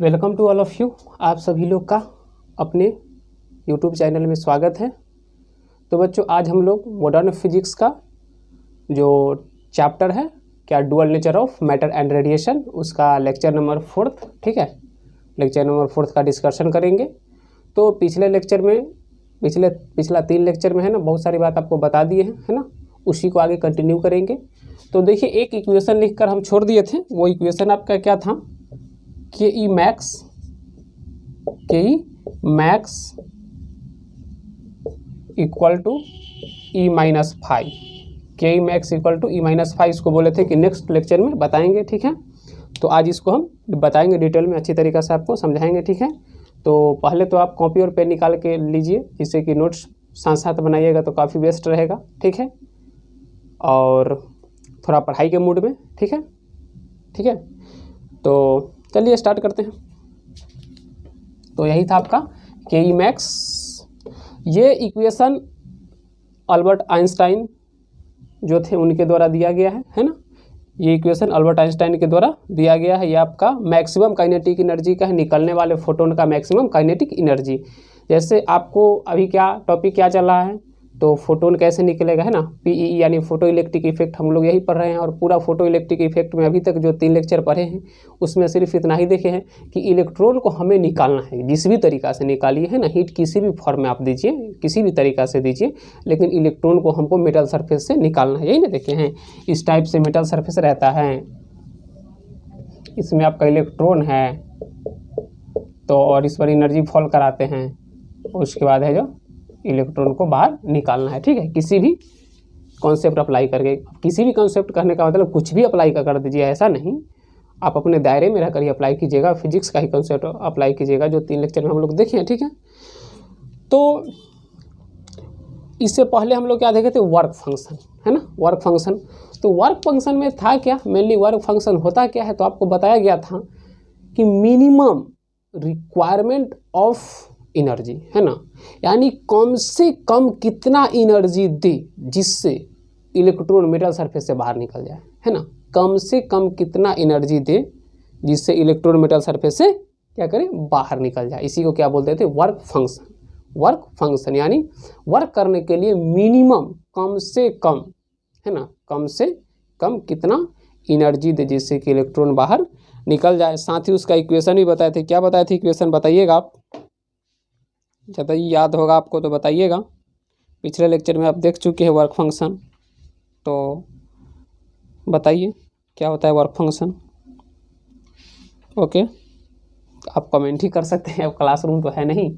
Welcome to all of you. आप सभी लोग का अपने यूट्यूब चैनल में स्वागत है। तो बच्चों, आज हम लोग मॉडर्न फिजिक्स का जो चैप्टर है क्या dual nature of matter and radiation, उसका लेक्चर नंबर 4, ठीक है, लेक्चर नंबर 4 का डिस्कशन करेंगे। तो पिछले लेक्चर में पिछला 3 लेक्चर में है ना, बहुत सारी बात आपको बता दिए हैं, है ना, उसी को आगे कंटिन्यू करेंगे। तो देखिए, एक इक्वेशन लिखकर हम छोड़ दिए थे। वो इक्वेशन आपका क्या था, K E max equal to E minus five, K E max equal to E minus five. इसको बोले थे कि नेक्स्ट लेक्चर में बताएंगे, ठीक है। तो आज इसको हम बताएंगे डिटेल में, अच्छी तरीक़े से आपको समझाएंगे, ठीक है। तो पहले तो आप कॉपी और पेन निकाल के लीजिए, जिससे कि नोट्स साथ साथ बनाइएगा तो काफ़ी बेस्ट रहेगा, ठीक है। और थोड़ा पढ़ाई के मूड में, ठीक है, ठीक है। तो चलिए स्टार्ट करते हैं। तो यही था आपका के ई मैक्स। ये इक्वेशन अल्बर्ट आइंस्टाइन जो थे उनके द्वारा दिया गया है ना। ये इक्वेशन अल्बर्ट आइंस्टाइन के द्वारा दिया गया है। ये आपका मैक्सिमम काइनेटिक एनर्जी का है, निकलने वाले फोटोन का मैक्सिमम काइनेटिक एनर्जी। जैसे आपको अभी क्या टॉपिक क्या चल रहा है, तो फोटोन कैसे निकलेगा, है ना, पीई यानी फोटो इलेक्ट्रिक इफेक्ट, हम लोग यही पढ़ रहे हैं। और पूरा फोटो इलेक्ट्रिक इफेक्ट में अभी तक जो 3 लेक्चर पढ़े हैं उसमें सिर्फ इतना ही देखे हैं कि इलेक्ट्रॉन को हमें निकालना है, जिस भी तरीक़ा से निकालिए, है ना, हीट किसी भी फॉर्म में आप दीजिए, किसी भी तरीक़ा से दीजिए, लेकिन इलेक्ट्रॉन को हमको मेटल सरफेस से निकालना है। यही ना देखे हैं, इस टाइप से मेटल सरफेस रहता है, इसमें आपका इलेक्ट्रॉन है, तो और इस पर एनर्जी फॉल कराते हैं, उसके बाद है जो इलेक्ट्रॉन को बाहर निकालना है, ठीक है। किसी भी कॉन्सेप्ट अप्लाई करके, किसी भी कॉन्सेप्ट करने का मतलब कुछ भी अप्लाई कर दीजिए, ऐसा नहीं, आप अपने दायरे में रहकर ही अप्लाई कीजिएगा। फिजिक्स का ही कॉन्सेप्ट अप्लाई कीजिएगा, जो 3 लेक्चर में हम लोग देखे हैं, ठीक है। तो इससे पहले हम लोग क्या देखे थे, वर्क फंक्शन, है ना, वर्क फंक्शन। तो वर्क फंक्शन में था क्या, मेनली वर्क फंक्शन होता क्या है, तो आपको बताया गया था कि मिनिमम रिक्वायरमेंट ऑफ एनर्जी, है ना, यानी कम से कम कितना एनर्जी दे जिससे इलेक्ट्रॉन मेटल सरफेस से बाहर निकल जाए, है ना, कम से कम कितना एनर्जी दे जिससे इलेक्ट्रॉन मेटल सरफेस से क्या करें, बाहर निकल जाए। इसी को क्या बोलते थे, वर्क फंक्शन। वर्क फंक्शन यानी वर्क करने के लिए मिनिमम, कम से कम, है ना, कम से कम कितना एनर्जी दे जिससे कि इलेक्ट्रॉन बाहर निकल जाए। साथ ही उसका इक्वेशन भी बताए थे। क्या बताए थे इक्वेशन, बताइएगा आप, जब याद होगा आपको तो बताइएगा। पिछले लेक्चर में आप देख चुके हैं वर्क फंक्शन, तो बताइए क्या होता है वर्क फंक्शन। ओके, आप कमेंट ही कर सकते हैं, अब क्लासरूम तो है नहीं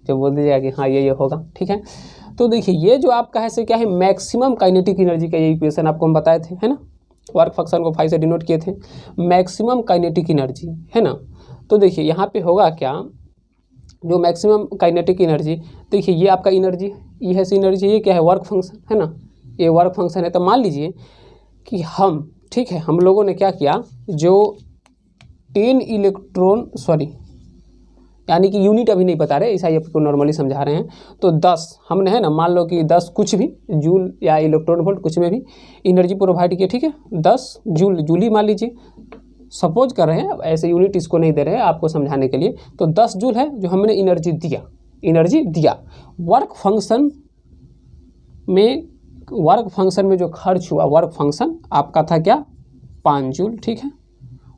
जो बोल दीजिएगा कि हाँ ये होगा, ठीक है। तो देखिए, ये जो आपका है से क्या है, मैक्सिमम काइनेटिक एनर्जी का ये इक्वेशन आपको हम बताए थे, है ना। वर्क फंक्शन को 5 से डिनोट किए थे, मैक्सिमम काइनेटिक एनर्जी, है ना। तो देखिए यहाँ पे होगा क्या, जो मैक्सिमम काइनेटिक एनर्जी, देखिए ये आपका एनर्जी, ये है एनर्जी, ये क्या है, वर्क फंक्शन, है ना, ये वर्क फंक्शन है। तो मान लीजिए कि हम, ठीक है, हम लोगों ने क्या किया, जो 10 इलेक्ट्रॉन, सॉरी यानी कि यूनिट अभी नहीं बता रहे, ऐसा ही आपको नॉर्मली समझा रहे हैं। तो 10 हमने, है ना, मान लो कि 10 कुछ भी जूल या इलेक्ट्रॉन वोल्ट कुछ में भी एनर्जी प्रोवाइड किया, ठीक है, 10 जूल, जूल ही मान लीजिए, सपोज कर रहे हैं, ऐसे यूनिट इसको नहीं दे रहे हैं आपको समझाने के लिए। तो 10 जूल है जो हमने एनर्जी दिया। वर्क फंक्शन में जो खर्च हुआ, वर्क फंक्शन आपका था क्या, 5 जूल, ठीक है।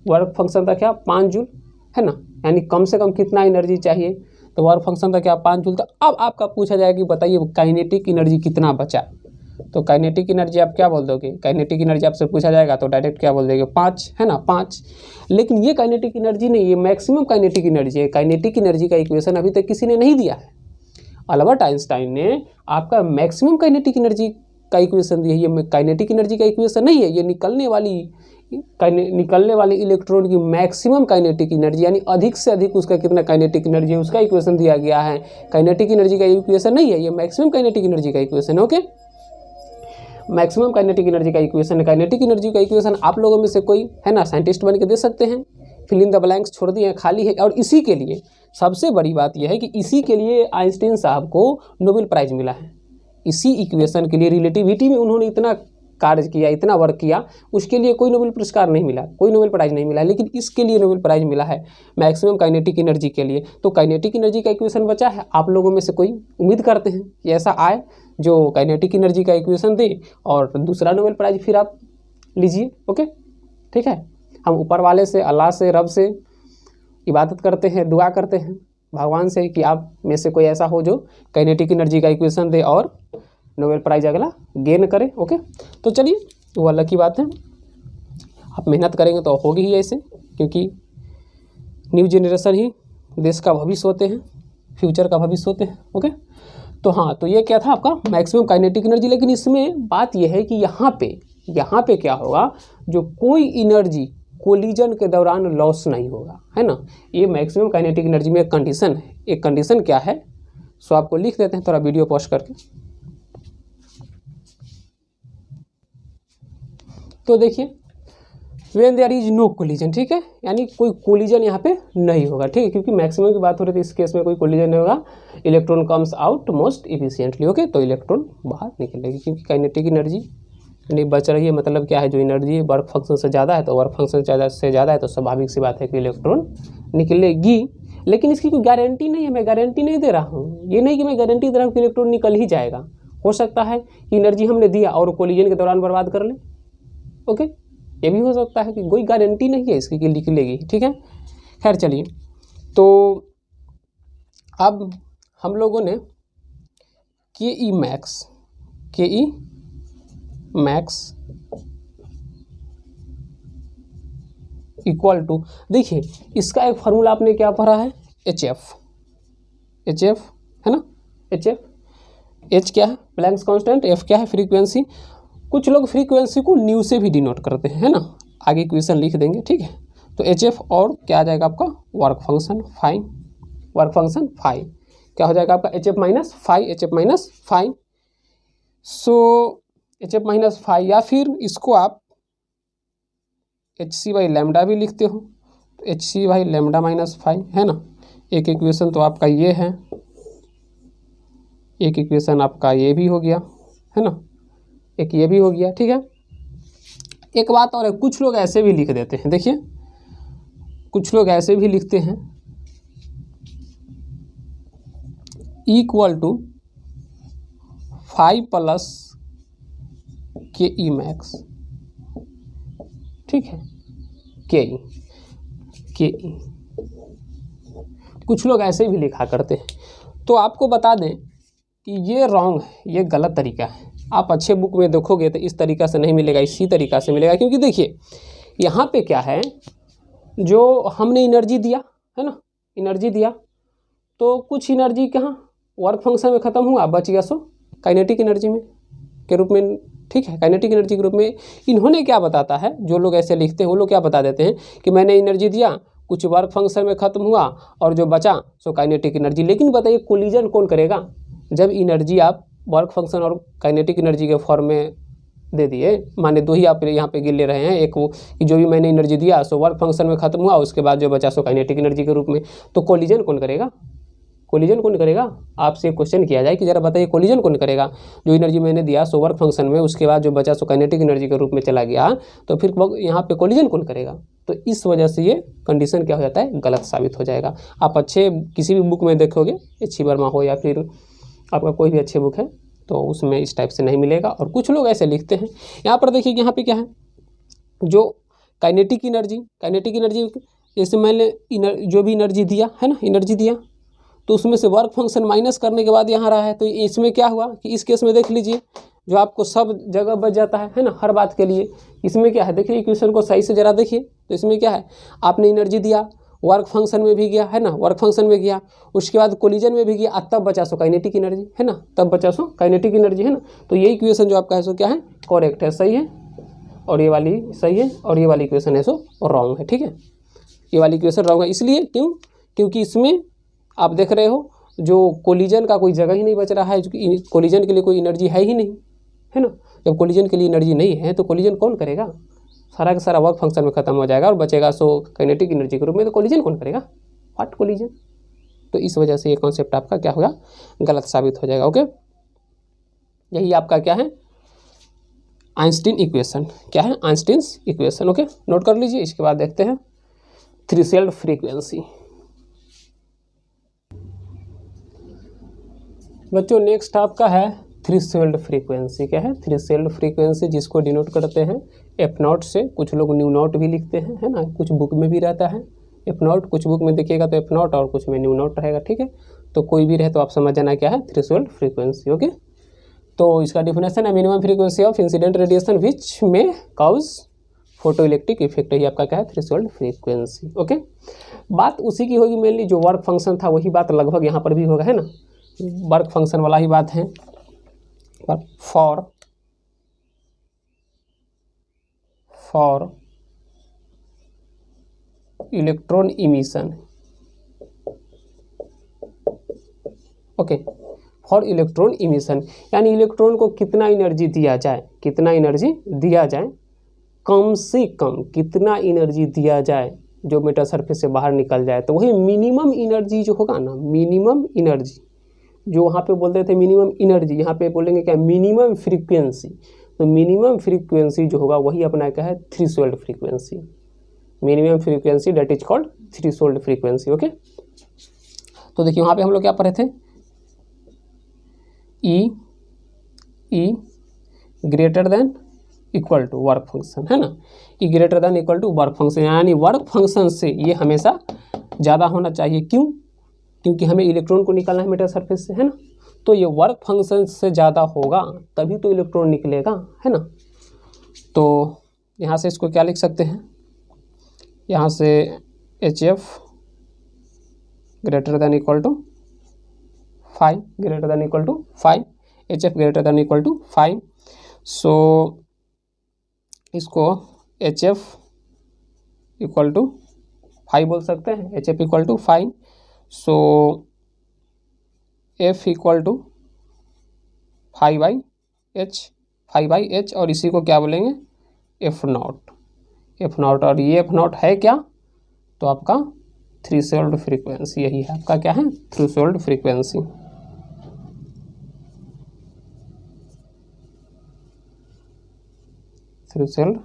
वर्क फंक्शन था क्या, 5 जूल, है ना, यानी कम से कम कितना एनर्जी चाहिए, तो वर्क फंक्शन था क्या, 5 जूल। तो अब आपका पूछा जाएगा कि बताइए काइनेटिक एनर्जी कितना बचा। तो काइनेटिक एनर्जी आप क्या बोल दोगे, काइनेटिक एनर्जी आपसे पूछा जाएगा तो डायरेक्ट क्या बोल देंगे, 5, है ना, 5। लेकिन ये काइनेटिक एनर्जी नहीं, ये मैक्सिमम काइनेटिक एनर्जी है। काइनेटिक एनर्जी का इक्वेशन अभी तक किसी ने नहीं दिया है। अल्बर्ट आइंस्टाइन ने आपका मैक्सिमम काइनेटिक एनर्जी का इक्वेशन दिया है। ये काइनेटिक एनर्जी का इक्वेशन नहीं है, ये निकलने वाली इलेक्ट्रॉन की मैक्सिमम काइनेटिक एनर्जी, यानी अधिक से अधिक उसका कितना काइनेटिक एनर्जी है उसका इक्वेशन दिया गया है। काइनेटिक एनर्जी का इक्वेशन नहीं है, ये मैक्सिमम काइनेटिक एनर्जी का इक्वेशन है। ओके, मैक्सिमम काइनेटिक एनर्जी का इक्वेशन है। काइनेटिक एनर्जी का इक्वेशन आप लोगों में से कोई, है ना, साइंटिस्ट बन के दे सकते हैं, फिल इन द ब्लैंक्स छोड़ दिए हैं, खाली है। और इसी के लिए सबसे बड़ी बात यह है कि इसी के लिए आइंस्टीन साहब को नोबेल प्राइज़ मिला है। इसी इक्वेशन के लिए, रिलेटिविटी में उन्होंने इतना कार्य किया, इतना वर्क किया, उसके लिए कोई नोबेल पुरस्कार नहीं मिला, कोई नोबेल प्राइज़ नहीं मिला, लेकिन इसके लिए नोबेल प्राइज़ मिला है मैक्सिमम काइनेटिक एनर्जी के लिए। तो काइनेटिक एनर्जी का इक्वेशन बचा है, आप लोगों में से कोई उम्मीद करते हैं कि ऐसा आए जो काइनेटिक एनर्जी का इक्वेशन दे और दूसरा नोबेल प्राइज़ फिर आप लीजिए। ओके, ठीक है। हम ऊपर वाले से, अल्लाह से, रब से इबादत करते हैं, दुआ करते हैं भगवान से कि आप में से कोई ऐसा हो जो काइनेटिक एनर्जी का इक्वेशन दे और नोबेल प्राइज़ अगला गेन करे। ओके, तो चलिए, वो अल्लाह की बात है, आप मेहनत करेंगे तो होगी ही ऐसे, क्योंकि न्यू जनरेशन ही देश का भविष्य होते हैं, फ्यूचर का भविष्य होते हैं। ओके, तो हाँ, तो ये क्या था आपका मैक्सिमम काइनेटिक एनर्जी। लेकिन इसमें बात यह है कि यहाँ पे क्या होगा, जो कोई एनर्जी कोलिजन के दौरान लॉस नहीं होगा, है ना। ये मैक्सिमम काइनेटिक एनर्जी में एक कंडीशन है। एक कंडीशन क्या है, सो आपको लिख देते हैं थोड़ा वीडियो पॉज करके। तो देखिए, when there is no collision, ठीक है, यानी कोई कोलिजन यहाँ पे नहीं होगा, ठीक है, क्योंकि मैक्सिमम की बात हो रही थी, इस केस में कोई कोलिजन नहीं होगा, electron comes out most efficiently. Okay, तो इलेक्ट्रॉन बाहर निकलेगी, क्योंकि काइनेटिक एनर्जी नहीं बच रही है, मतलब क्या है, जो एनर्जी वर्क फंक्शन से ज़्यादा है, तो वर्क फंक्शन से ज़्यादा है तो स्वाभाविक सी बात है कि इलेक्ट्रॉन निकलेगी। लेकिन इसकी कोई गारंटी नहीं है, मैं गारंटी नहीं दे रहा हूँ, ये नहीं कि मैं गारंटी दे रहा हूँ कि इलेक्ट्रॉन निकल ही जाएगा। हो सकता है कि एनर्जी हमने दिया और कोलिजन के दौरान बर्बाद कर ले। ओके, ये भी हो सकता है कि कोई गारंटी नहीं है इसकी कि निकलेगी, ठीक है। खैर चलिए, तो अब हम लोगों ने के ई मैक्स इक्वल टू, देखिए इसका एक फार्मूला आपने क्या पढ़ा है, एच एफ है ना। एच क्या है, प्लैंक्स कांस्टेंट, एफ क्या है, फ्रीक्वेंसी। कुछ लोग फ्रीक्वेंसी को न्यू से भी डिनोट करते हैं, है ना, आगे इक्वेशन लिख देंगे, ठीक है। तो एच एफ और क्या आ जाएगा आपका वर्क फंक्शन फाई, क्या हो जाएगा आपका H F minus phi, so H F minus phi, या फिर इसको आप एच सी बाई लेमडा भी लिखते हो, तो H C by lambda minus phi, है ना। एक इक्वेशन तो आपका ये है, एक इक्वेशन आपका ये भी हो गया, है ना, एक ये भी हो गया, ठीक है। एक बात और है, कुछ लोग ऐसे भी लिख देते हैं, देखिए कुछ लोग ऐसे भी लिखते हैं, इक्वल टू 5 प्लस के ई मैक्स, ठीक है, के ई, कुछ लोग ऐसे भी लिखा करते हैं। तो आपको बता दें कि ये रॉन्ग है, ये गलत तरीका है। आप अच्छे बुक में देखोगे तो इस तरीका से नहीं मिलेगा, इसी तरीका से मिलेगा, क्योंकि देखिए यहाँ पे क्या है, जो हमने एनर्जी दिया है ना, एनर्जी दिया तो कुछ एनर्जी कहाँ वर्क फंक्शन में ख़त्म हुआ, बच गया सो काइनेटिक एनर्जी में के रूप में, ठीक है, काइनेटिक एनर्जी के रूप में। इन्होंने क्या बताता है, जो लोग ऐसे लिखते हैं वो लोग क्या बता देते हैं कि मैंने एनर्जी दिया, कुछ वर्क फंक्शन में ख़त्म हुआ और जो बचा सो काइनेटिक एनर्जी। लेकिन बताइए कोलिजन कौन करेगा, जब एनर्जी आप वर्क फंक्शन और काइनेटिक एनर्जी के फॉर्म में दे दिए, माने दो ही आप यहाँ पे गिन ले रहे हैं, एक वो कि जो भी मैंने एनर्जी दिया सो वर्क फंक्शन में ख़त्म हुआ, उसके बाद जो बचा सो काइनेटिक एनर्जी के रूप में। तो कोलिजन कौन करेगा, आपसे क्वेश्चन किया जाए कि जरा बताइए कोलिजन कौन करेगा, जो एनर्जी मैंने दिया सो वर्क फंक्शन में, उसके बाद जो बचा सो काइनेटिक एनर्जी के रूप में चला गया, तो फिर यहाँ पे कोलिजन कौन करेगा। तो इस वजह से ये कंडीशन क्या हो जाता है, गलत साबित हो जाएगा। आप अच्छे किसी भी बुक में देखोगे, अच्छी वर्मा हो या फिर आपका कोई भी अच्छे बुक है, तो उसमें इस टाइप से नहीं मिलेगा। और कुछ लोग ऐसे लिखते हैं, यहाँ पर देखिए यहाँ पे क्या है, जो काइनेटिक एनर्जी जैसे मैंने जो भी एनर्जी दिया है ना, एनर्जी दिया तो उसमें से वर्क फंक्शन माइनस करने के बाद यहाँ रहा है, तो इसमें क्या हुआ कि इस केस में देख लीजिए, जो आपको सब जगह बच जाता है ना, हर बात के लिए। इसमें क्या है, देखिए इक्वेशन को सही से ज़रा देखिए, तो इसमें क्या है, आपने एनर्जी दिया, वर्क फंक्शन में भी गया, है ना, वर्क फंक्शन में गया, उसके बाद कोलिजन में भी गया, तब बचा सो काइनेटिक एनर्जी, है ना, तब बचा सो काइनेटिक एनर्जी, है ना। तो ये इक्वेशन जो आपका है सो क्या है, करेक्ट है, सही है, और ये वाली सही है, और ये वाली इक्वेशन है सो रॉन्ग है, ठीक है। ये वाली इक्वेशन रॉन्ग है, इसलिए क्योंकि इसमें आप देख रहे हो जो कोलिजन का कोई जगह ही नहीं बच रहा है, क्योंकि कोलिजन के लिए कोई एनर्जी है ही नहीं, है ना। जब कोलिजन के लिए एनर्जी नहीं है तो कोलिजन कौन करेगा, सारा का सारा वर्क फंक्शन में खत्म हो जाएगा और बचेगा सो काइनेटिक एनर्जी के रूप में, तो कोलिजन कौन करेगा, व्हाट कोलिजन। तो इस वजह से ये कॉन्सेप्ट आपका क्या होगा, गलत साबित हो जाएगा। ओके, यही आपका क्या है, आइंस्टीन इक्वेशन। क्या है? Einstein's equation. ओके, नोट कर लीजिए। इसके बाद देखते हैं थ्रेशोल्ड फ्रीक्वेंसी। बच्चों नेक्स्ट आपका है थ्रेशोल्ड फ्रीक्वेंसी। क्या है? थ्रेशोल्ड फ्रीक्वेंसी, जिसको डिनोट करते हैं एफ नॉट से। कुछ लोग न्यू नॉट भी लिखते हैं, है ना, कुछ बुक में भी रहता है एफ नॉट, कुछ बुक में देखिएगा तो एफ नॉट और कुछ में न्यू नॉट रहेगा। ठीक है, तो कोई भी रहे तो आप समझ जाना क्या है थ्रेशोल्ड फ्रीक्वेंसी। ओके, तो इसका डिफिनेशन है minimum frequency of incident radiation विच में कॉज फोटो इलेक्ट्रिक इफेक्ट। ही आपका क्या है? Threshold frequency. ओके, बात उसी की होगी मेनली, जो वर्क फंक्शन था वही बात लगभग यहाँ पर भी होगा, है ना, वर्क फंक्शन वाला ही बात है। For electron emission. Okay, for electron emission यानी इलेक्ट्रॉन को कितना एनर्जी दिया जाए, कितना एनर्जी दिया जाए, कम से कम कितना एनर्जी दिया जाए जो मेटल सरफेस से बाहर निकल जाए। तो वही मिनिमम एनर्जी जो होगा ना, मिनिमम एनर्जी जो वहाँ पे बोलते थे मिनिमम एनर्जी, यहाँ पे बोलेंगे क्या? Minimum frequency. तो मिनिमम फ्रीक्वेंसी जो होगा वही अपना क्या है? Threshold frequency. Minimum frequency that is called threshold frequency. Okay, तो देखिए वहाँ पे हम लोग क्या पढ़े थे? E greater than equal to work function, है ना, E greater than equal to work function, यानी वर्क फंक्शन से ये हमेशा ज़्यादा होना चाहिए। क्यों? क्योंकि हमें इलेक्ट्रॉन को निकालना है मेटल सरफेस से, है ना, तो ये वर्क फंक्शन से ज़्यादा होगा तभी तो इलेक्ट्रॉन निकलेगा, है ना। तो यहाँ से इसको क्या लिख सकते हैं? यहाँ से HF greater than equal to 5, greater than equal to 5, HF greater than equal to 5। So इसको HF इक्वल टू 5 बोल सकते हैं, HF equal to 5। So F equal to 5/H, और इसी को क्या बोलेंगे? F not. और ये F नॉट है क्या? तो आपका थ्रेशोल्ड फ्रीक्वेंसी, यही है आपका क्या है? Threshold frequency. थ्रेशोल्ड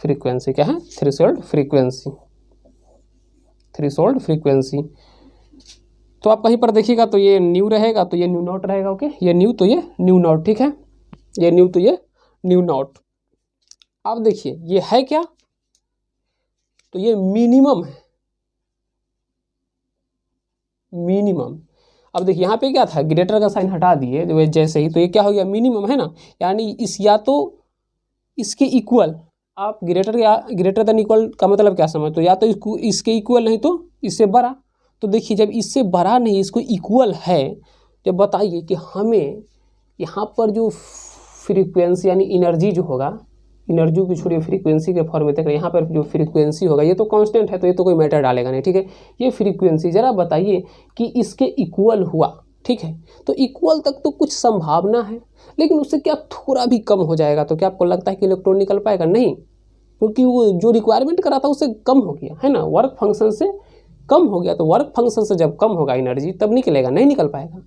फ्रीक्वेंसी क्या है? Threshold frequency. थ्रेशोल्ड फ्रीक्वेंसी तो आप कहीं पर देखिएगा तो ये न्यू रहेगा, तो ये न्यू नॉट रहेगा। ओके, ये न्यू तो ये न्यू नॉट, ठीक है, ये न्यू तो ये न्यू नॉट। अब देखिए ये है क्या? तो ये मिनिमम है, मिनिमम। अब देखिए यहाँ पे क्या था? ग्रेटर का साइन हटा दिए जैसे ही, तो ये क्या हो गया? मिनिमम, है ना, यानी इस या तो इसके इक्वल, आप ग्रेटर देन इक्वल का मतलब क्या समझ? तो या तो इसके इक्वल नहीं तो इससे बड़ा। तो देखिए जब इससे बड़ा नहीं इसको इक्वल है, जब बताइए कि हमें यहाँ पर जो फ्रीक्वेंसी यानी एनर्जी जो होगा, एनर्जी की छोड़िए फ्रीक्वेंसी के फॉर्म में देख रहे हैं, यहाँ पर जो फ्रीक्वेंसी होगा ये तो कांस्टेंट है, तो ये तो कोई मैटर डालेगा नहीं, ठीक है। ये फ्रीक्वेंसी ज़रा बताइए कि इसके इक्वल हुआ, ठीक है, तो इक्वल तक तो कुछ संभावना है, लेकिन उससे क्या थोड़ा भी कम हो जाएगा तो क्या आपको लगता है कि इलेक्ट्रॉन निकल पाएगा? नहीं, क्योंकि वो जो रिक्वायरमेंट करा था उससे कम हो गया, है ना, वर्क फंक्शन से कम हो गया। तो वर्क फंक्शन से जब कम होगा एनर्जी तब निकलेगा, नहीं निकल पाएगा।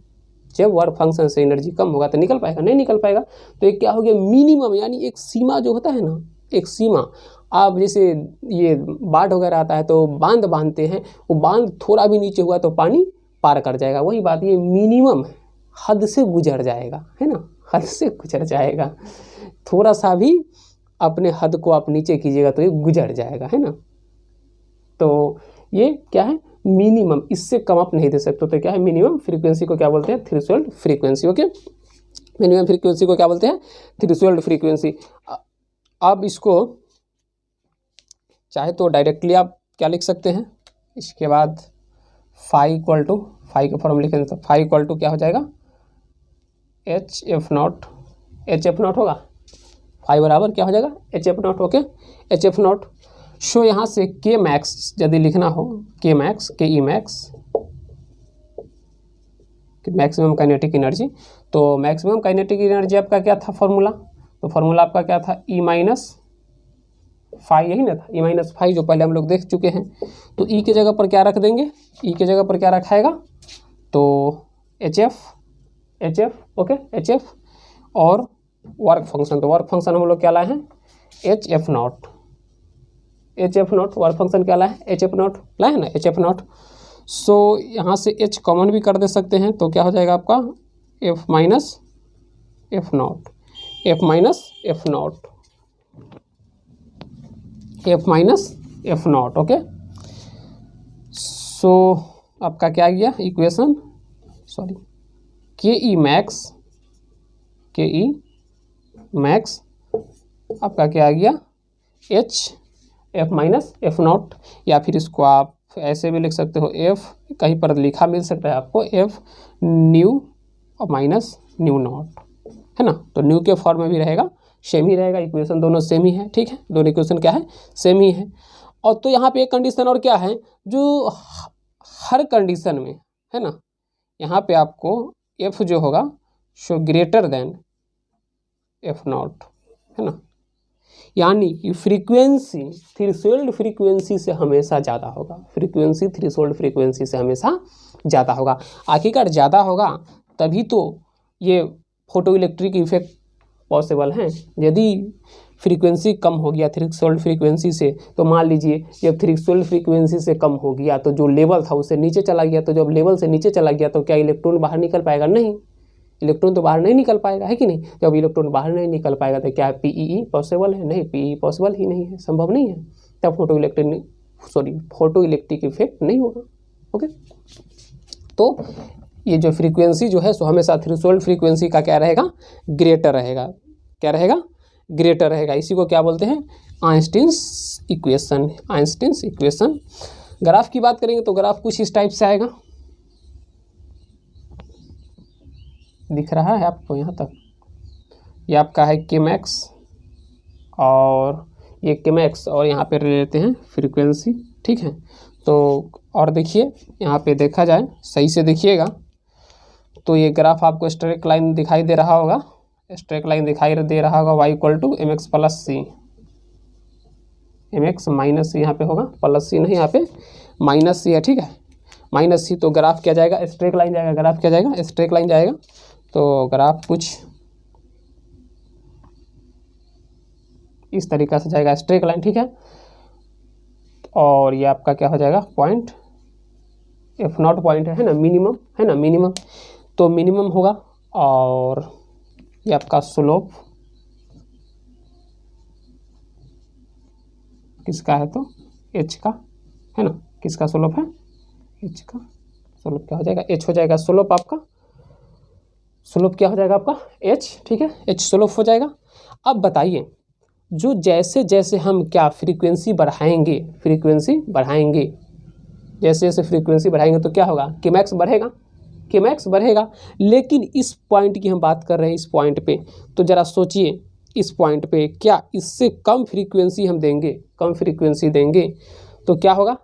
जब वर्क फंक्शन से एनर्जी कम होगा तो निकल पाएगा, नहीं निकल पाएगा। तो एक क्या हो गया? मिनिमम, यानी एक सीमा जो होता है ना, एक सीमा। आप जैसे ये बाढ़ वगैरह आता है तो बांध बांधते हैं, वो बांध थोड़ा भी नीचे हुआ तो पानी पार कर जाएगा, वही बात ये मिनिमम है, हद से गुजर जाएगा, है ना, हद से गुजर जाएगा। थोड़ा सा भी अपने हद को आप नीचे कीजिएगा तो ये गुजर जाएगा, है ना। तो ये क्या है? मिनिमम, इससे कम आप नहीं दे सकते। तो क्या है? मिनिमम फ्रीक्वेंसी को क्या बोलते हैं? Threshold frequency. Okay, minimum frequency को क्या बोलते हैं? Threshold frequency. अब इसको चाहे तो डायरेक्टली आप क्या लिख सकते हैं? इसके बाद फाई इक्वल टू, फाई का फॉर्म लिखेंगे तो फाई इक्वल टू क्या हो जाएगा? HF नॉट होगा, फाई बराबर क्या हो जाएगा? HF not. Okay, HF not. Show यहाँ से के मैक्स यदि लिखना हो, के मैक्स, के E max, maximum kinetic energy. तो मैक्सिमम काइनेटिक एनर्जी आपका क्या था फॉर्मूला? तो फॉर्मूला आपका क्या था? E-5, यही ना था, E-5 जो पहले हम लोग देख चुके हैं। तो E के जगह पर क्या रख देंगे? E के जगह पर क्या रखाएगा? तो HF HF, ओके HF। और वर्क फंक्शन, तो वर्क फंक्शन हम लोग क्या लाए हैं, HF not, HF not work function क्या लाए हैं, HF नॉट लाए हैं ना, HF नॉट। सो यहाँ से H कॉमन भी कर दे सकते हैं, तो क्या हो जाएगा आपका F minus F not, F minus F not, F minus F nought, okay. So आपका क्या आ गया equation, sorry KE max, KE max आपका क्या आ गया H F minus F nought, या फिर इसको आप ऐसे भी लिख सकते हो, F कहीं पर लिखा मिल सकता है आपको F न्यू और माइनस न्यू नॉट, है ना। तो न्यू के फॉर्म में भी रहेगा, सेम ही रहेगा, इक्वेशन दोनों सेम ही है, ठीक है, दोनों इक्वेशन क्या है, सेम ही है। और तो यहाँ पे एक कंडीशन और क्या है, जो हर कंडीशन में है ना, यहाँ पे आपको F जो होगा so greater than F not, है ना, यानी कि फ्रीक्वेंसी थ्रेशोल्ड फ्रीक्वेंसी से हमेशा ज़्यादा होगा, फ्रीक्वेंसी थ्रेशोल्ड फ्रीक्वेंसी से हमेशा ज़्यादा होगा। आखिरकार ज़्यादा होगा तभी तो ये फोटो इलेक्ट्रिक इफेक्ट पॉसिबल हैं। यदि फ्रीक्वेंसी कम हो गया थ्रेशोल्ड फ्रीक्वेंसी से, तो मान लीजिए जब थ्रेशोल्ड फ्रीक्वेंसी से कम हो गया तो जो लेवल था उससे नीचे चला गया, तो जब लेवल से नीचे चला गया तो क्या इलेक्ट्रॉन बाहर निकल पाएगा, नहीं, इलेक्ट्रॉन तो बाहर नहीं निकल पाएगा, है कि नहीं। जब इलेक्ट्रॉन बाहर नहीं निकल पाएगा तो क्या PEE पॉसिबल है, नहीं, PEE पॉसिबल ही नहीं है, संभव नहीं है, तब फोटो इलेक्ट्रिक इफेक्ट नहीं होगा, ओके। तो ये जो फ्रीक्वेंसी जो है सो हमेशा थ्रेशोल्ड फ्रीक्वेंसी का क्या रहेगा, ग्रेटर रहेगा, क्या रहेगा, ग्रेटर रहेगा। इसी को क्या बोलते हैं, Einstein's equation, Einstein's equation. Graph की बात करेंगे तो ग्राफ कुछ इस टाइप से आएगा, दिख रहा है आपको यहाँ तक, ये आपका है Kmax और ये Kmax और यहाँ पे ले लेते हैं फ्रीक्वेंसी, ठीक है। तो और देखिए यहाँ पे देखा जाए सही से देखिएगा तो ये ग्राफ आपको स्ट्रेट लाइन दिखाई दे रहा होगा, स्ट्रेट लाइन दिखाई दे रहा होगा, y equal to mx plus C, mx minus C यहाँ पे होगा, प्लस सी नहीं, यहाँ पे माइनस सी है, ठीक है, माइनस सी। तो ग्राफ क्या जाएगा, स्ट्रेट लाइन जाएगा, ग्राफ क्या जाएगा, स्ट्रेट लाइन जाएगा। तो ग्राफ कुछ इस तरीक़ा से जाएगा, स्ट्रेट लाइन, ठीक है। और ये आपका क्या हो जाएगा, पॉइंट F नॉट पॉइंट है ना, मिनिमम, है ना, मिनिमम, तो मिनिमम होगा। और ये आपका स्लोप किसका है, तो H का, है ना, किसका स्लोप है, H का स्लोप क्या हो जाएगा, H हो जाएगा स्लोप आपका, स्लोप क्या हो जाएगा आपका H, ठीक है, H स्लोप हो जाएगा। अब बताइए जो जैसे जैसे हम क्या फ्रीक्वेंसी बढ़ाएंगे, फ्रीक्वेंसी बढ़ाएंगे, जैसे जैसे फ्रीक्वेंसी बढ़ाएंगे तो क्या होगा, Kmax बढ़ेगा, Kmax बढ़ेगा। लेकिन इस पॉइंट की हम बात कर रहे हैं, इस पॉइंट पे, तो ज़रा सोचिए इस पॉइंट पे क्या इससे कम फ्रीक्वेंसी हम देंगे, कम फ्रीक्वेंसी देंगे तो क्या होगा,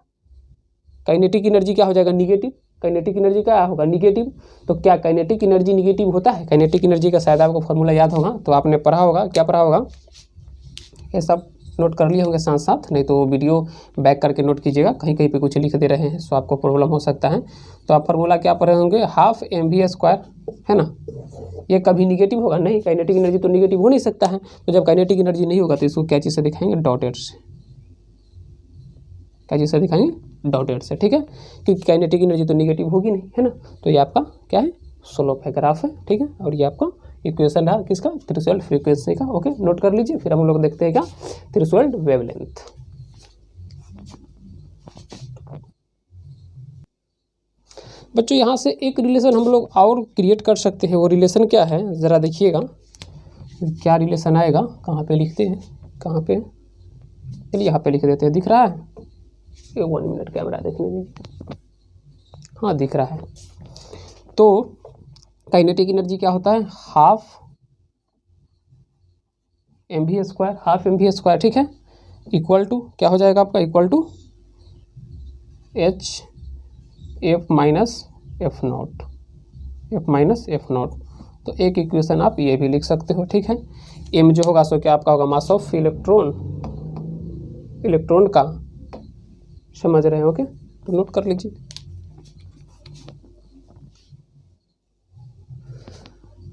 काइनेटिक एनर्जी क्या हो जाएगा, निगेटिव, काइनेटिक एनर्जी क्या होगा, निगेटिव। तो क्या काइनेटिक एनर्जी निगेटिव होता है, काइनेटिक एनर्जी का शायद आपको फॉर्मूला याद होगा, तो आपने पढ़ा होगा, क्या पढ़ा होगा, ये सब नोट कर लिए होंगे साथ साथ, नहीं तो वीडियो बैक करके नोट कीजिएगा, कहीं कहीं पे कुछ लिख दे रहे हैं सो आपको प्रॉब्लम हो सकता है। तो आप फार्मूला क्या पढ़े होंगे, हाफ mv², है ना, ये कभी निगेटिव होगा नहीं, काइनेटिक एनर्जी तो निगेटिव हो नहीं सकता है। तो जब काइनेटिक एनर्जी नहीं होगा तो इसको क्या चीज़ से दिखाएंगे, डॉटेड से, क्या चीज़ से दिखाएंगे, डॉटेड से, ठीक है, क्योंकि काइनेटिक एनर्जी तो निगेटिव होगी नहीं, है ना। तो ये आपका क्या है, स्लोप है, ग्राफ है, ठीक है। और ये आपका इक्वेशन रहा किसका, थ्रेशोल्ड फ्रीक्वेंसी का, ओके, नोट कर लीजिए। फिर हम लोग देखते हैं क्या, थ्रेशोल्ड वेवलेंथ। बच्चों यहाँ से एक रिलेशन हम लोग और क्रिएट कर सकते हैं, वो रिलेशन क्या है ज़रा देखिएगा, क्या रिलेशन आएगा, कहाँ पे लिखते हैं, कहाँ पे, चलिए यहाँ पे लिख देते हैं, दिख रहा है, 1 मिनट कैमरा देखने दीजिए, हाँ दिख रहा है। तो काइनेटिक एनर्जी क्या होता है, हाफ mv², हाफ mv², ठीक है, इक्वल टू क्या हो जाएगा आपका, equal to H F minus F not, F minus F not. तो एक इक्वेशन आप ये भी लिख सकते हो, ठीक है। m जो होगा सो क्या आपका होगा, मास ऑफ इलेक्ट्रॉन, इलेक्ट्रॉन का, समझ रहे हैं, ओके, तो नोट कर लीजिए।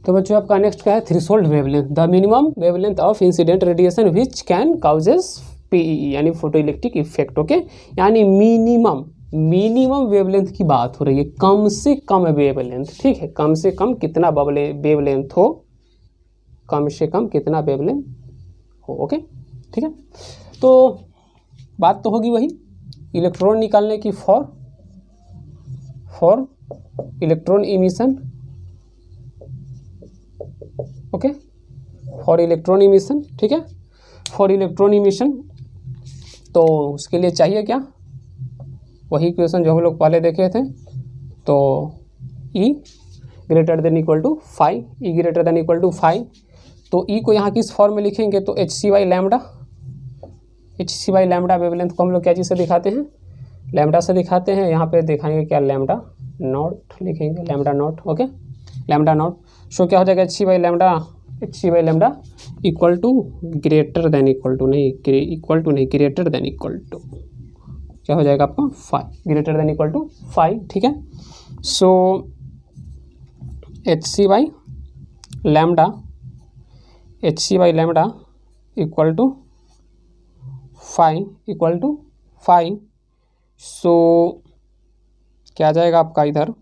तो बच्चों आपका नेक्स्ट क्या है, threshold wavelength, the minimum wavelength of incident radiation which can causes PE यानी फोटो इलेक्ट्रिक इफेक्ट। ओके, यानी मिनिमम वेवलेंथ की बात हो रही है, कम से कम वेवलेंथ, ठीक है, कम से कम कितना वेवलेंथ हो, कम से कम कितना वेवलेंथ हो। ओके ठीक है, तो बात तो होगी वही इलेक्ट्रॉन निकालने की for electron emission. Okay, for electron emission, ठीक है, फॉर इलेक्ट्रॉन इमिशन। तो उसके लिए चाहिए क्या, वही क्वेश्चन जो हम लोग पहले देखे थे। तो E greater than equal to 5, E greater than equal to 5। तो E को यहाँ किस फॉर्म में लिखेंगे, तो HC बाई लैम्डा वेवलेंथ को हम लोग क्या चीज़ से दिखाते हैं, लैम्डा से दिखाते हैं। यहाँ पे दिखाएंगे क्या, लैम्डा नॉट लिखेंगे, lambda nought. Okay, lambda nought. So क्या हो जाएगा, HC by lambda equal to greater than equal to नहीं, ग्रेटर देन इक्वल टू क्या हो जाएगा आपका 5, ग्रेटर देन इक्वल टू 5, ठीक है। So HC by lambda equal to 5 so क्या जाएगा आपका, इधर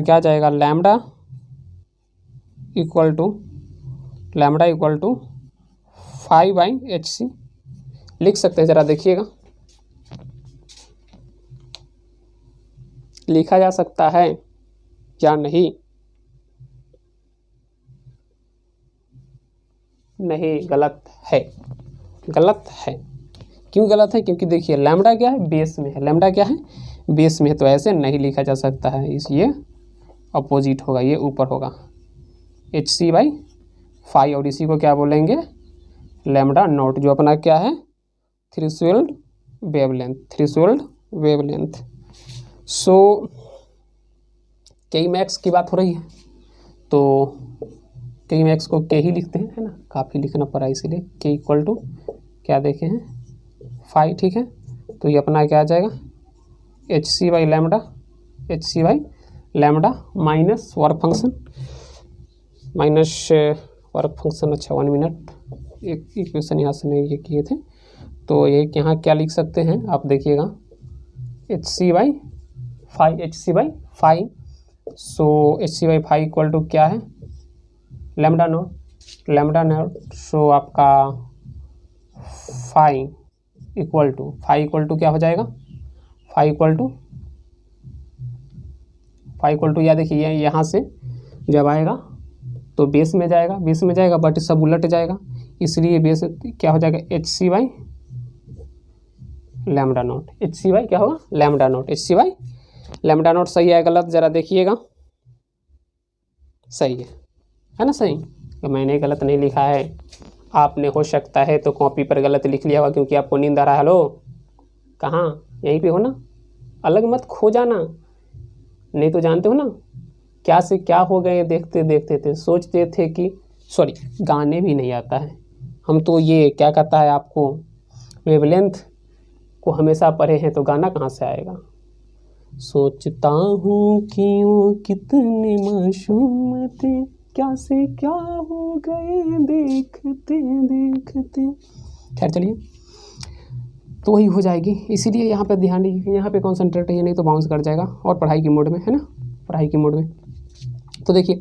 क्या जाएगा, लैम्डा इक्वल टू 5/HC लिख सकते हैं, ज़रा देखिएगा, लिखा जा सकता है या नहीं, गलत है। क्यों गलत है, क्योंकि देखिए लैम्डा क्या है, बेस में है, तो ऐसे नहीं लिखा जा सकता है, ये अपोजिट होगा, ये ऊपर होगा, HC बाई 5, और इसी को क्या बोलेंगे, लैम्डा नॉट, जो अपना क्या है, थ्रेशोल्ड वेवलेंथ। सो के मैक्स की बात हो रही है, तो के मैक्स को के ही लिखते हैं, है ना, काफ़ी लिखना पड़ा इसीलिए, के इक्वल टू क्या देखे हैं 5, ठीक है। तो ये अपना क्या आ जाएगा, HC by lambda minus work function, अच्छा 1 मिनट, एक इक्वेशन यहाँ से नहीं ये किए थे, तो ये यहाँ क्या लिख सकते हैं आप देखिएगा, HC by 5, so HC by 5 equal to क्या है, लैम्डा नॉट। सो आपका 5 इक्वल टू क्या हो जाएगा, 5 इक्वल टू या देखिए यहाँ से जब आएगा तो बेस में जाएगा, बट सब उलट जाएगा, इसलिए बेस क्या हो जाएगा, HC by lambda naught, HC by क्या होगा, lambda naught, HC by lambda naught. सही है गलत, ज़रा देखिएगा, सही है ना, सही, तो मैंने गलत नहीं लिखा है, आपने हो सकता है तो कॉपी पर गलत लिख लिया होगा, क्योंकि आपको नींद आ रहा है। हेलो, कहाँ, यहीं पे हो ना, अलग मत खो जाना, नहीं तो जानते हो ना क्या से क्या हो गए, देखते थे, सोचते थे कि सॉरी, गाने भी नहीं आता है, हम तो ये क्या कहता है आपको, वेवलेंथ को हमेशा पढ़े हैं, तो गाना कहाँ से आएगा। सोचता हूँ क्यों कितने मासूम थे, क्या से क्या हो गए देखते। खैर चलिए, तो वही हो जाएगी, इसीलिए यहाँ पे ध्यान दीजिए, यहाँ पे कॉन्सेंट्रेट है, नहीं तो बाउंस कर जाएगा, और पढ़ाई की मोड में है ना, पढ़ाई की मोड में। तो देखिए,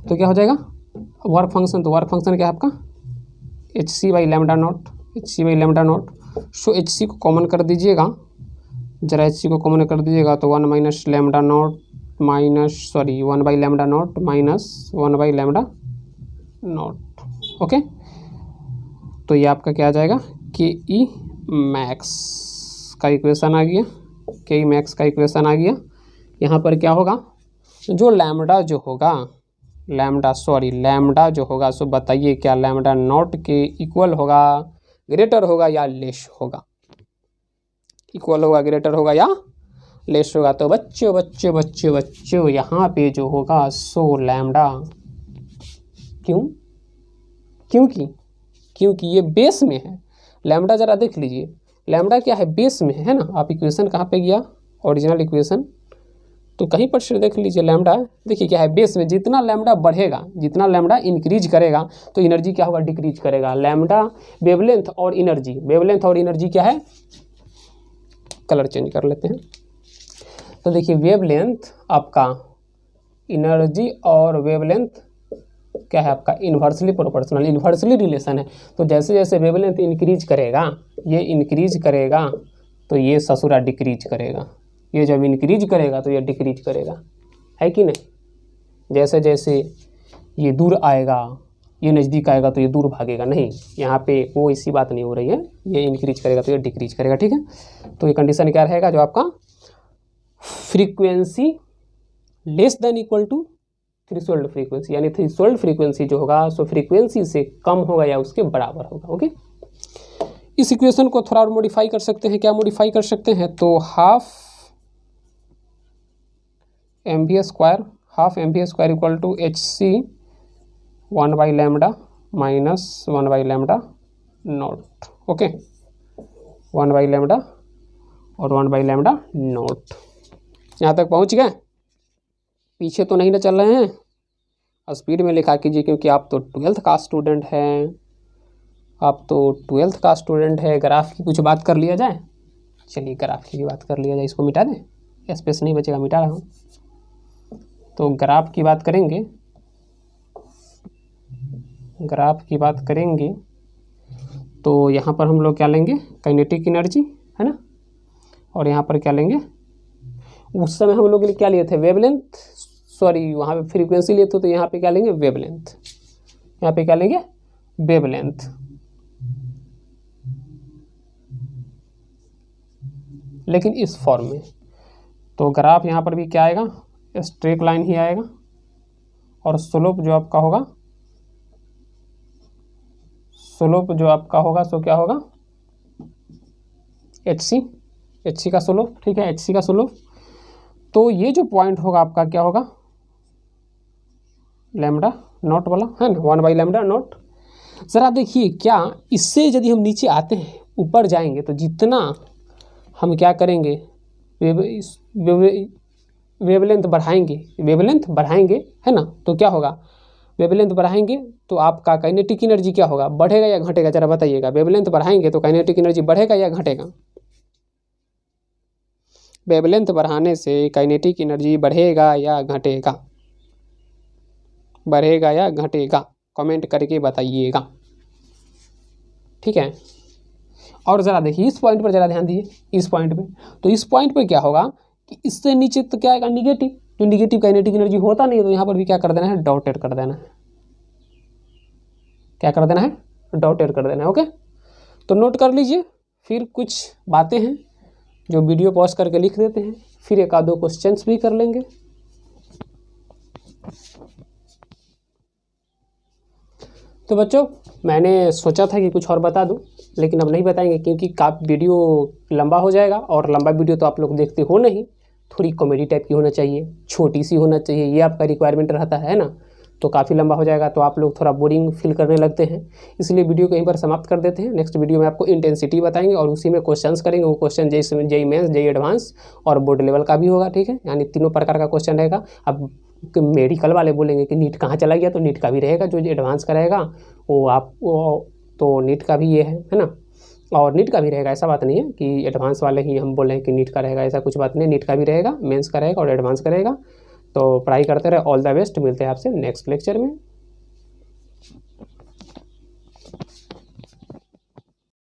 तो क्या हो जाएगा वर्क फंक्शन, तो वर्क फंक्शन क्या है आपका, HC by lambda nought. So HC को कॉमन कर दीजिएगा, जरा HC को कॉमन कर दीजिएगा, तो 1 minus lambda naught 1 by lambda naught minus 1 by lambda nought. Okay, तो ये आपका क्या आ जाएगा, KE मैक्स का इक्वेशन आ गया, यहाँ पर क्या होगा, जो लैम्डा जो होगा, सो बताइए क्या लैम्डा नॉट के इक्वल होगा, ग्रेटर होगा या लेस होगा, ग्रेटर होगा या लेस होगा। तो बच्चों यहाँ पे जो होगा सो लैम्डा, क्योंकि ये बेस में है, लैम्डा ज़रा देख लीजिए, लैम्डा क्या है, बेस में है ना। आप इक्वेशन कहाँ पे गया, ओरिजिनल इक्वेशन, तो कहीं पर से देख लीजिए लैम्डा, देखिए क्या है, बेस में जितना लैम्डा बढ़ेगा, जितना लैम्डा इंक्रीज करेगा तो एनर्जी क्या होगा, डिक्रीज करेगा। लैम्डा वेवलेंथ और एनर्जी, वेवलेंथ और एनर्जी क्या है, कलर चेंज कर लेते हैं। तो देखिए वेवलेंथ आपका एनर्जी और वेवलेंथ क्या है आपका, इन्वर्सली प्रोपोर्शनल, इन्वर्सली रिलेशन है। तो जैसे जैसे वेवलेंथ इंक्रीज करेगा, ये इंक्रीज करेगा तो ये ससुरा डिक्रीज करेगा, ये जब इंक्रीज करेगा तो ये डिक्रीज करेगा, है कि नहीं। जैसे जैसे ये दूर आएगा, ये नज़दीक आएगा तो ये दूर भागेगा, नहीं, यहाँ पे वो इसी बात नहीं हो रही है, ये इंक्रीज करेगा तो ये डिक्रीज करेगा, ठीक है। तो ये कंडीशन क्या रहेगा, जो आपका frequency less than equal to threshold frequency, यानी थ्रेशोल्ड फ्रीक्वेंसी जो होगा सो फ्रीक्वेंसी से कम होगा या उसके बराबर होगा। ओके, इस इक्वेशन को थोड़ा और मॉडिफाई कर सकते हैं, क्या मॉडिफाई कर सकते हैं, तो half M V square equal to H C 1/λ minus 1/λ nought. Okay, 1/λ और 1/λ नॉट। यहाँ तक पहुँच गए, पीछे तो नहीं ना चल रहे हैं, स्पीड में लिखा कीजिए क्योंकि आप तो 12th का स्टूडेंट हैं, आप तो 12th का स्टूडेंट है। ग्राफ की कुछ बात कर लिया जाए, चलिए ग्राफ की भी बात कर लिया जाए, इसको मिटा दें, स्पेस नहीं बचेगा, मिटा रहा हूँ। तो ग्राफ की बात करेंगे, ग्राफ की बात करेंगे तो यहाँ पर हम लोग क्या लेंगे, काइनेटिक एनर्जी, है ना, और यहाँ पर क्या लेंगे, उस समय हम लोग क्या लिए थे, वेवलेंथ, सॉरी वहाँ पे फ्रीक्वेंसी लिए थे, तो यहाँ पे क्या लेंगे, वेवलेंथ, यहाँ पे क्या लेंगे, वेवलेंथ। लेकिन इस फॉर्म में, तो ग्राफ यहाँ पर भी क्या आएगा, स्ट्रेट लाइन ही आएगा, और स्लोप जो आपका होगा, स्लोप जो आपका होगा सो क्या होगा, एच सी का स्लोप, ठीक है, एच सी का स्लोप। तो ये जो पॉइंट होगा आपका क्या होगा, लैम्डा नॉट वाला, है ना, 1/λ नॉट। ज़रा देखिए क्या, इससे यदि हम नीचे आते हैं, ऊपर जाएंगे, तो जितना हम क्या करेंगे, वेवलेंथ बढ़ाएंगे, है ना, तो क्या होगा, वेवलेंथ बढ़ाएंगे तो आपका काइनेटिक एनर्जी क्या होगा, बढ़ेगा या घटेगा, जरा बताइएगा। वेवलेंथ बढ़ाएंगे तो काइनेटिक एनर्जी बढ़ेगा या घटेगा, वेवलेंथ बढ़ाने से काइनेटिक एनर्जी बढ़ेगा या घटेगा, बढ़ेगा या घटेगा, कमेंट करके बताइएगा, ठीक है। और ज़रा देखिए इस पॉइंट पर ज़रा ध्यान दीजिए, इस पॉइंट पे, तो इस पॉइंट पर क्या होगा कि इससे नीचे तो क्या आएगा, निगेटिव, जो निगेटिव काइनेटिक एनर्जी होता नहीं है, तो यहाँ पर भी क्या कर देना है, डॉटेड कर देना है, क्या कर देना है, डॉटेड कर देना है। ओके, तो नोट कर लीजिए, फिर कुछ बातें हैं जो वीडियो पॉज करके लिख देते हैं, फिर एक आधो क्वेश्चंस भी कर लेंगे। तो बच्चों मैंने सोचा था कि कुछ और बता दूं, लेकिन अब नहीं बताएंगे क्योंकि काफ़ी वीडियो लंबा हो जाएगा, और लंबा वीडियो तो आप लोग देखते हो नहीं, थोड़ी कॉमेडी टाइप की होना चाहिए, छोटी सी होना चाहिए, ये आपका रिक्वायरमेंट रहता है ना। तो काफ़ी लंबा हो जाएगा तो आप लोग थोड़ा बोरिंग फील करने लगते हैं, इसलिए वीडियो कहीं पर समाप्त कर देते हैं। नेक्स्ट वीडियो में आपको इंटेंसिटी बताएंगे और उसी में क्वेश्चंस करेंगे। वो question JEE mains, JEE advance और बोर्ड लेवल का भी होगा, ठीक है, यानी तीनों प्रकार का क्वेश्चन रहेगा। अब मेडिकल वाले बोलेंगे कि नीट कहाँ चला गया, तो नीट का भी रहेगा, जो एडवांस का रहेगा वो तो नीट का भी ये है ना, और नीट का भी रहेगा, ऐसा बात नहीं है कि एडवांस वाले ही हम बोले कि नीट का रहेगा, ऐसा कुछ बात नहीं, नीट का भी रहेगा, मेंस का रहेगा और एडवांस का रहेगा। तो पढ़ाई करते रहे, ऑल द बेस्ट, मिलते हैं आपसे नेक्स्ट लेक्चर में।